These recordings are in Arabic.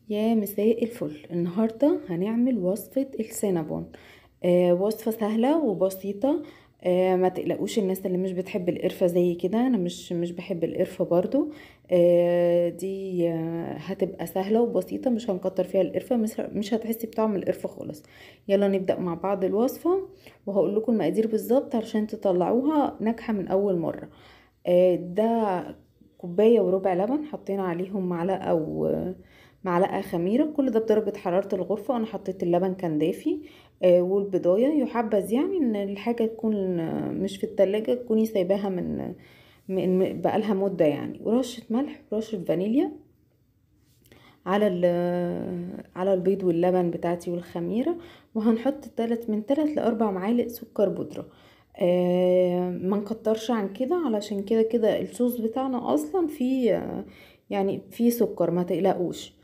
يا مساء الفل. النهاردة هنعمل وصفة السينابون. وصفة سهلة وبسيطة. ما تقلقوش الناس اللي مش بتحب القرفة زي كده، انا مش بحب القرفة برضو. دي هتبقى سهلة وبسيطة، مش هنكتر فيها القرفة، مش هتحسي بطعم القرفة خالص. يلا نبدأ مع بعض الوصفة، وهقول لكم المقادير بالظبط علشان تطلعوها ناجحة من اول مرة. ده كوباية وربع لبن، حطينا عليهم معلقة معلقة خميرة، كل ده بدرجة حرارة الغرفة. انا حطيت اللبن كان دافي. والبضاية يحبذ يعني ان الحاجة تكون مش في التلاجة، تكوني سايباها من بقالها مدة يعني. ورشة ملح ورشة فانيليا على على البيض واللبن بتاعتي والخميرة. وهنحط من 3 ل4 معالق سكر بودرة. ما نكترش عن كده، علشان كده كده الصوص بتاعنا اصلا فيه يعني فيه سكر، ما تقلقوش.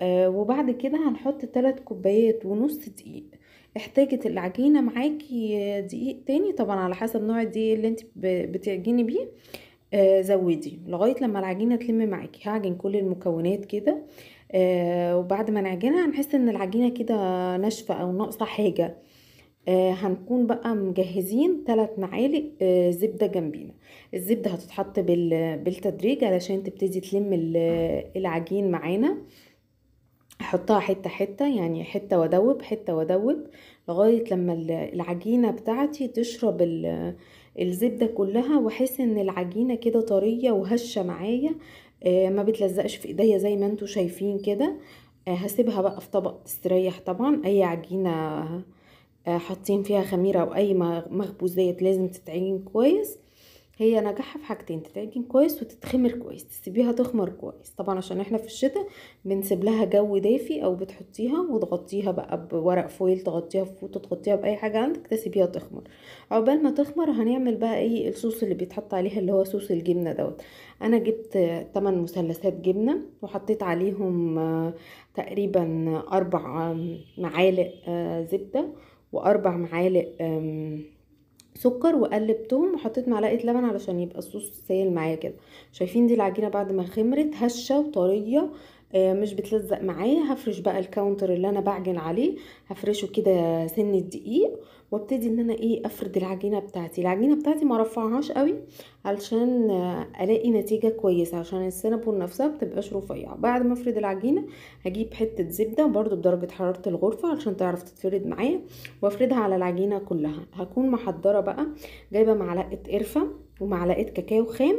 وبعد كده هنحط 3 كوبايات ونص دقيق. احتاجت العجينة معاكي دقيق تاني طبعا على حسب نوع الدقيق اللي انت بتعجني بيه. زودي لغاية لما العجينة تلم معاكي. هعجن كل المكونات كده. وبعد ما نعجنها هنحس ان العجينة كده ناشفة او ناقصة حاجة. هنكون بقى مجهزين 3 معالق زبدة جنبينا. الزبدة هتتحط بالتدريج علشان تبتدي تلم العجين معانا. احطها حتة حتة، يعني حتة وادوب حتة وادوب لغاية لما العجينة بتاعتي تشرب الزبدة كلها، واحس ان العجينة كده طرية وهشة معايا. ما بتلزقش في ايديا زي ما انتوا شايفين كده. هسيبها بقى في طبق تستريح. طبعا اي عجينة حاطين فيها خميرة او اي مخبوزات لازم تتعجن كويس. هي نجاحها في حاجتين: تتعجن كويس وتتخمر كويس، تسيبيها تخمر كويس. طبعا عشان احنا في الشتاء بنسيب لها جو دافي، او بتحطيها وتغطيها بقى بورق فويل، تغطيها بفوطه، تغطيها باي حاجه عندك، تسيبيها تخمر. عقبال ما تخمر هنعمل بقى ايه الصوص اللي بيتحط عليها، اللي هو صوص الجبنه دوت. انا جبت 8 مثلثات جبنه، وحطيت عليهم تقريبا 4 معالق زبده، و4 معالق سكر، وقلبتهم وحطيت معلقه لبن علشان يبقى الصوص سايل معايا كده. شايفين دي العجينه بعد ما خمرت هشه وطريه، مش بتلزق معايا. هفرش بقى الكاونتر اللي انا بعجن عليه، هفرشه كده سن الدقيق، وابتدي ان انا افرد العجينه بتاعتي ما رفعهاش قوي علشان الاقي نتيجه كويسه، عشان السينابون نفسها بتبقاش رفيعه. بعد ما افرد العجينه هجيب حته زبده برضو بدرجه حراره الغرفه علشان تعرف تتفرد معايا، وافردها على العجينه كلها. هكون محضره بقى، جايبه معلقه قرفه ومعلقه كاكاو خام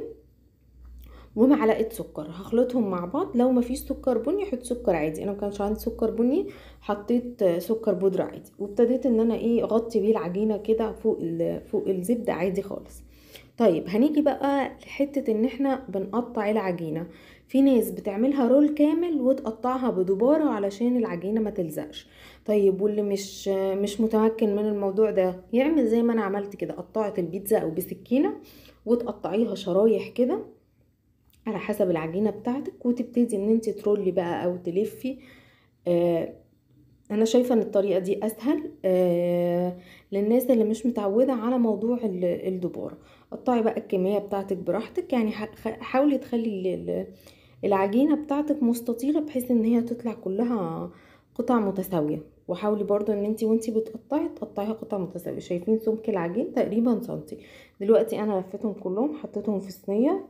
ومعلقه سكر، هخلطهم مع بعض. لو مفيش سكر بني حط سكر عادي، انا مكانش عندي سكر بني حطيت سكر بودره عادي. وابتديت ان انا اغطي بيه العجينه كده فوق الزبده عادي خالص. طيب هنيجي بقى لحته ان احنا بنقطع العجينه. في ناس بتعملها رول كامل وتقطعها بدبارة علشان العجينة ما تلزقش. طيب واللي مش متمكن من الموضوع ده يعمل زي ما انا عملت كده، قطعت البيتزا او بسكينة وتقطعيها شرايح كده على حسب العجينة بتاعتك، وتبتدي ان انت ترولي بقى او تلفي. آه انا شايفة ان الطريقة دي اسهل للناس اللي مش متعودة على موضوع الدبارة. قطعي بقى الكمية بتاعتك براحتك، يعني حاولي تخلي العجينة بتاعتك مستطيلة بحيث ان هي تطلع كلها قطع متساوية. وحاولي برضو ان انتي بتقطعي تقطعيها قطع متساوية. شايفين سمك العجين تقريبا سنتي. دلوقتي انا لفيتهم كلهم، حطيتهم في صينية.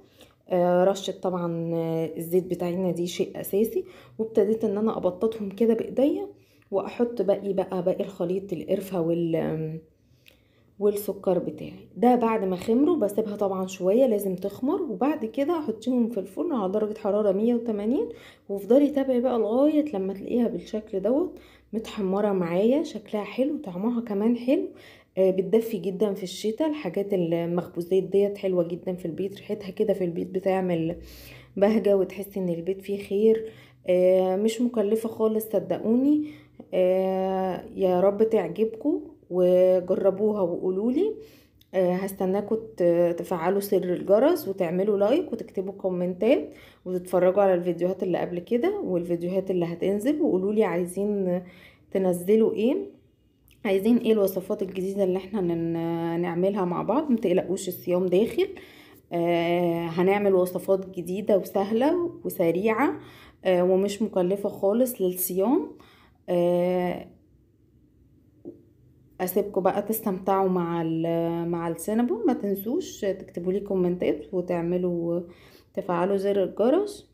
رشة طبعا الزيت بتاعنا دي شيء اساسي. وابتديت ان انا ابططهم كده بايديا، واحط باقي الخليط، القرفة والسكر بتاعي ده. بعد ما خمروا بسيبها طبعا شوية، لازم تخمر، وبعد كده احطيهم في الفرن على درجة حرارة 180. وافضلي تابعي بقى لغاية لما تلاقيها بالشكل دوت متحمرة معايا، شكلها حلو، طعمها كمان حلو. بتدفي جدا في الشتاء. الحاجات المخبوزات ديت حلوة جدا في البيت، ريحتها كده في البيت بتعمل بهجة وتحسي ان البيت فيه خير. مش مكلفة خالص صدقوني. يا رب تعجبكم وجربوها وقولولي. هستناكم تفعلوا سر الجرس وتعملوا لايك وتكتبوا كومنتات وتتفرجوا على الفيديوهات اللي قبل كده والفيديوهات اللي هتنزل، وقولولي عايزين تنزلوا ايه، عايزين ايه الوصفات الجديدة اللي احنا نعملها مع بعض. متقلقوش الصيام داخل. هنعمل وصفات جديدة وسهلة وسريعة. ومش مكلفة خالص للصيام. اسيبكم بقى تستمتعوا مع السينابون. ما تنسوش تكتبوا لي كومنتات وتعملوا تفعلوا زر الجرس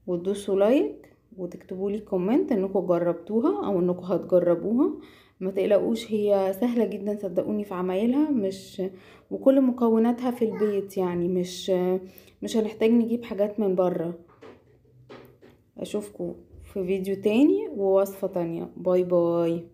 وتدوسوا لايك وتكتبوا لي كومنت انكم جربتوها او انكم هتجربوها. ما تقلقوش، هي سهلة جدا صدقوني في عمايلها، مش وكل مكوناتها في البيت يعني، مش هنحتاج نجيب حاجات من بره. اشوفكم في فيديو تاني ووصفة تانية. باي باي.